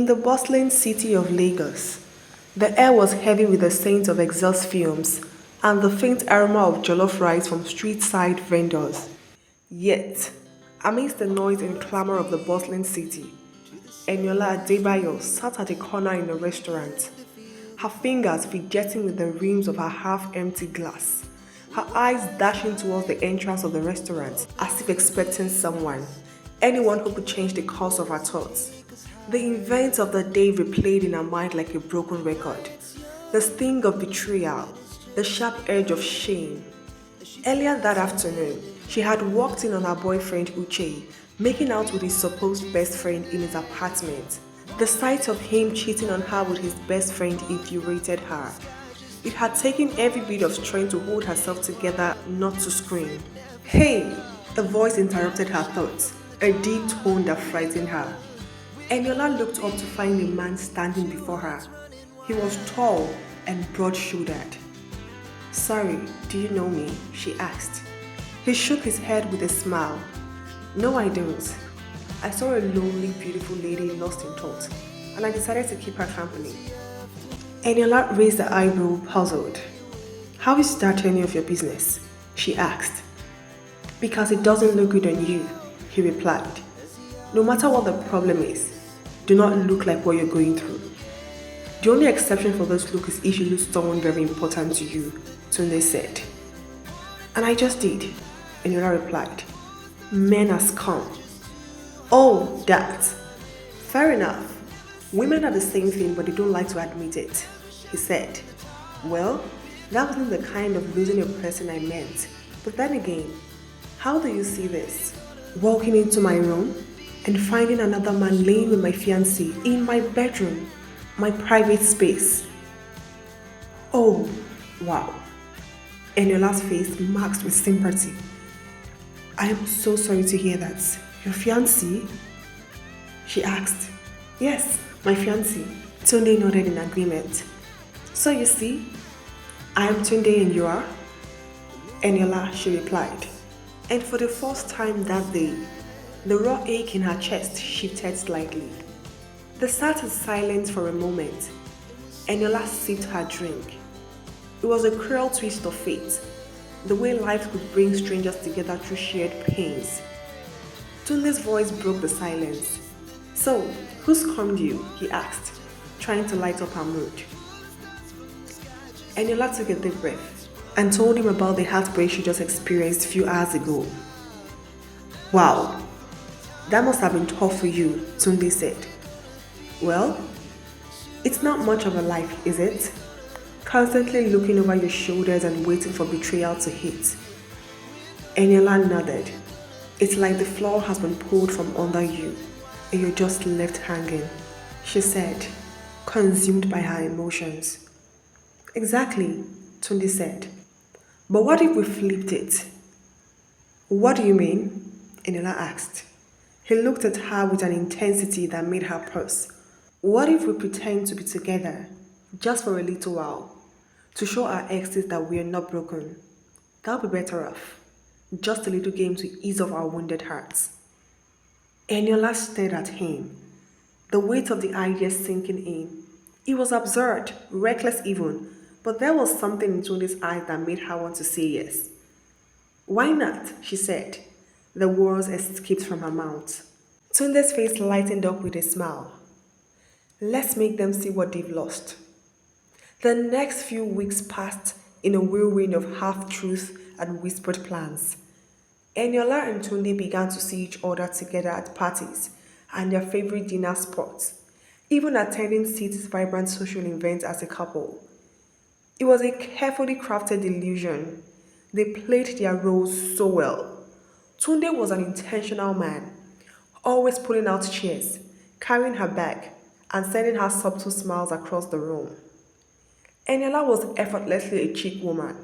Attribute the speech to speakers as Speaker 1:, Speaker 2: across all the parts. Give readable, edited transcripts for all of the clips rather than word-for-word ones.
Speaker 1: In the bustling city of Lagos, the air was heavy with the scent of exhaust fumes and the faint aroma of jollof rice from street side vendors. Yet, amidst the noise and clamor of the bustling city, Eniola Adebayo sat at a corner in a restaurant, her fingers fidgeting with the rims of her half-empty glass, her eyes dashing towards the entrance of the restaurant as if expecting someone, anyone who could change the course of her thoughts. The events of the day replayed in her mind like a broken record. The sting of betrayal, the sharp edge of shame. Earlier that afternoon, she had walked in on her boyfriend Uche, making out with his supposed best friend in his apartment. The sight of him cheating on her with his best friend infuriated her. It had taken every bit of strength to hold herself together not to scream. Hey! A voice interrupted her thoughts, a deep tone that frightened her. Eniola looked up to find a man standing before her. He was tall and broad-shouldered. "Sorry, do you know me?" she asked. He shook his head with a smile. "No, I don't. I saw a lonely, beautiful lady lost in thought, and I decided to keep her company." Eniola raised her eyebrow, puzzled. "How is that any of your business?" she asked. "Because it doesn't look good on you," he replied. "No matter what the problem is, do not look like what you're going through. The only exception for this look is if you lose someone very important to you," Tunde said. "And I just did," Eniola replied. "Men has come." "Oh, that. Fair enough. Women are the same thing, but they don't like to admit it," he said. "Well, that wasn't the kind of losing a person I meant. But then again, how do you see this? Walking into my room and finding another man laying with my fiancée in my bedroom, my private space." "Oh, wow." Eniola's face marked with sympathy. "I am so sorry to hear that. Your fiancé?" she asked. "Yes, my fiancé." Tunde nodded in agreement. "So you see, I am Tunde and you are?" "Eniola," she replied. And for the first time that day, the raw ache in her chest shifted slightly. They sat in silence for a moment. Eniola sipped her drink. It was a cruel twist of fate, the way life could bring strangers together through shared pains. Tunde's voice broke the silence. "So, who's calmed you?" he asked, trying to light up her mood. Eniola took a deep breath and told him about the heartbreak she just experienced a few hours ago. "Wow, that must have been tough for you," Tunde said. "Well, it's not much of a life, is it? Constantly looking over your shoulders and waiting for betrayal to hit." Eniola nodded. "It's like the floor has been pulled from under you and you're just left hanging," she said, consumed by her emotions. "Exactly," Tunde said. "But what if we flipped it?" "What do you mean?" Eniola asked. He looked at her with an intensity that made her pause. "What if we pretend to be together, just for a little while, to show our exes that we are not broken? That'll be better off. Just a little game to ease off our wounded hearts." Eniola stared at him, the weight of the idea sinking in. It was absurd, reckless even, but there was something in Tunde's eyes that made her want to say yes. "Why not?" she said. The words escaped from her mouth. Tunde's face lightened up with a smile. "Let's make them see what they've lost." The next few weeks passed in a whirlwind of half-truths and whispered plans. Eniola and Tunde began to see each other together at parties and their favorite dinner spots, even attending city's vibrant social events as a couple. It was a carefully crafted illusion. They played their roles so well. Tunde was an intentional man, always pulling out chairs, carrying her bag, and sending her subtle smiles across the room. Eniola was effortlessly a chic woman,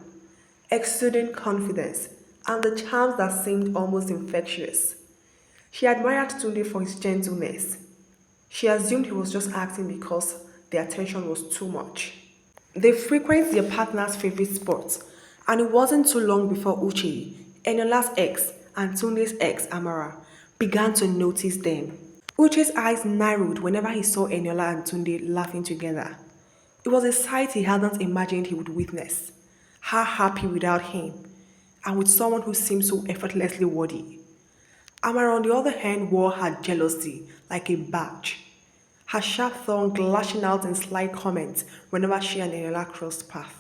Speaker 1: exuding confidence and the charms that seemed almost infectious. She admired Tunde for his gentleness. She assumed he was just acting because the attention was too much. They frequented their partner's favorite spots, and it wasn't too long before Uche, Eniola's ex and Tunde's ex, Amara, began to notice them. Uche's eyes narrowed whenever he saw Eniola and Tunde laughing together. It was a sight he hadn't imagined he would witness. Her happy without him, and with someone who seemed so effortlessly worthy. Amara, on the other hand, wore her jealousy like a badge, her sharp tongue lashing out in sly comments whenever she and Eniola crossed paths.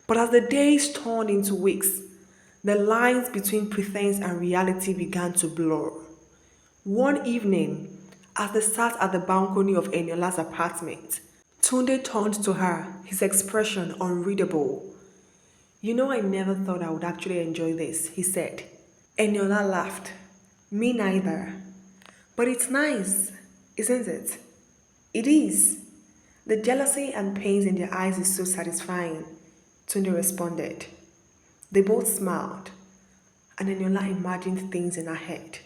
Speaker 1: But as the days turned into weeks, the lines between pretense and reality began to blur. One evening, as they sat at the balcony of Eniola's apartment, Tunde turned to her, his expression unreadable. You know, I never thought I would actually enjoy this, he said. Eniola laughed. Me neither. But it's nice, isn't it? It is. The jealousy and pains in their eyes is so satisfying, Tunde responded. They both smiled, and Eniola imagined things in her head.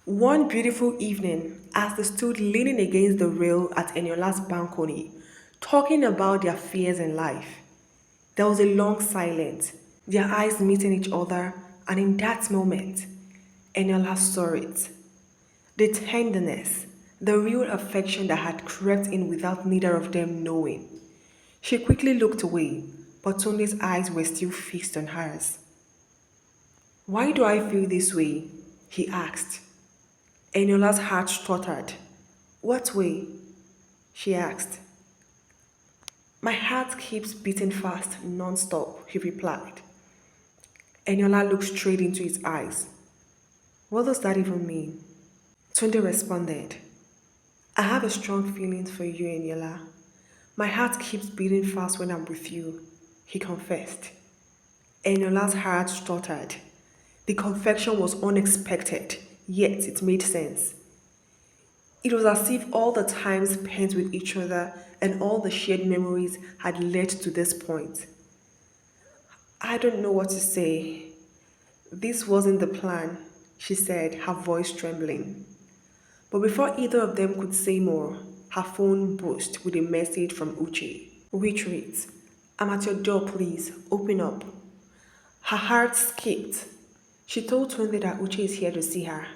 Speaker 1: One beautiful evening, as they stood leaning against the rail at Eniola's balcony, talking about their fears in life, there was a long silence, their eyes meeting each other, and in that moment, Eniola saw it. The tenderness, the real affection that had crept in without neither of them knowing. She quickly looked away, but Tony's eyes were still fixed on hers. Why do I feel this way? He asked. Eniola's heart stuttered. What way? She asked. My heart keeps beating fast, non-stop, he replied. Eniola looked straight into his eyes. What does that even mean? Tunde responded. I have a strong feeling for you, Eniola. My heart keeps beating fast when I'm with you, he confessed. Eniola's heart stuttered. The confession was unexpected, yet it made sense. It was as if all the time spent with each other and all the shared memories had led to this point. I don't know what to say. This wasn't the plan, she said, her voice trembling. But before either of them could say more, her phone buzzed with a message from Uche, which reads, I'm at your door, please. Open up. Her heart skipped. She told Tunde that Uche is here to see her,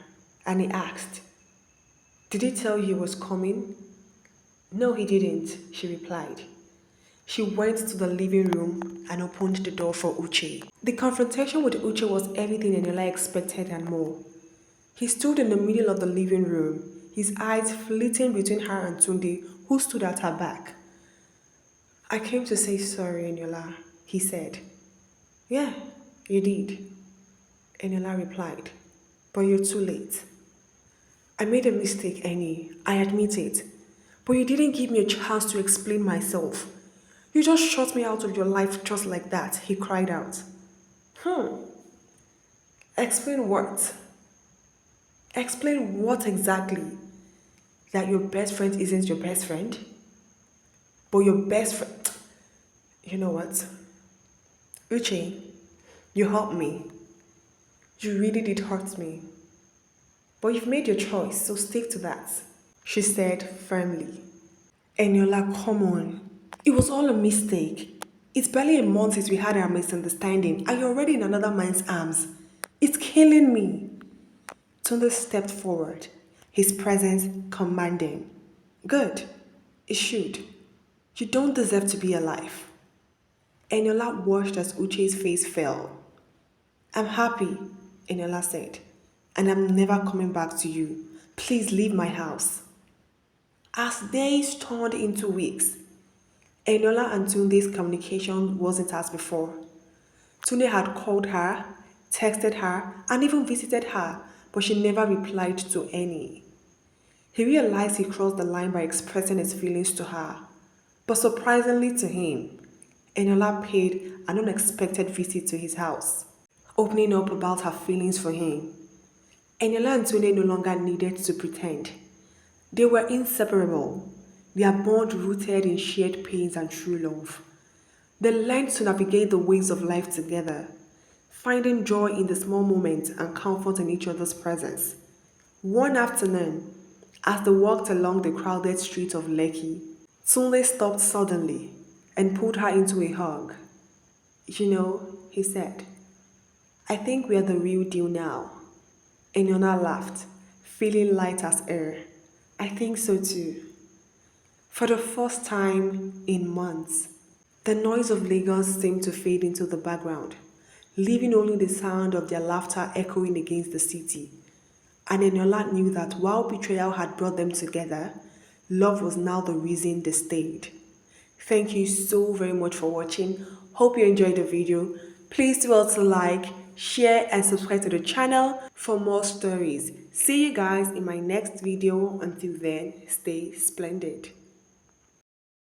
Speaker 1: and he asked, did he tell you he was coming? No, he didn't, she replied. She went to the living room and opened the door for Uche. The confrontation with Uche was everything Eniola expected and more. He stood in the middle of the living room, his eyes flitting between her and Tunde, who stood at her back. I came to say sorry, Eniola, he said. Yeah, you did, Eniola replied. But you're too late. I made a mistake, Annie, I admit it. But you didn't give me a chance to explain myself. You just shut me out of your life just like that, he cried out. Explain what? Explain what exactly? That your best friend isn't your best friend? But your best friend. You know what? Uche, you hurt me. You really did hurt me. But you've made your choice, so stick to that, she said firmly. Eniola, come on. It was all a mistake. It's barely a month since we had our misunderstanding, and you're already in another man's arms. It's killing me. Tunde stepped forward, his presence commanding. Good. It should. You don't deserve to be alive. Eniola watched as Uche's face fell. I'm happy, Eniola said, and I'm never coming back to you. Please leave my house. As days turned into weeks, Eniola and Tunde's communication wasn't as before. Tunde had called her, texted her, and even visited her, but she never replied to any. He realized he crossed the line by expressing his feelings to her. But surprisingly to him, Eniola paid an unexpected visit to his house, opening up about her feelings for him. Eniola and Tunde no longer needed to pretend. They were inseparable, their bond rooted in shared pains and true love. They learned to navigate the waves of life together, finding joy in the small moments and comfort in each other's presence. One afternoon, as they walked along the crowded streets of Lekki, Tunde stopped suddenly and pulled her into a hug. You know, he said, I think we are the real deal now. Eniola laughed, feeling light as air. I think so too. For the first time in months, the noise of Lagos seemed to fade into the background, leaving only the sound of their laughter echoing against the city. And Eniola knew that while betrayal had brought them together, love was now the reason they stayed. Thank you so very much for watching. Hope you enjoyed the video. Please do also like, share and subscribe to the channel for more stories. See you guys in my next video. Until then, stay splendid.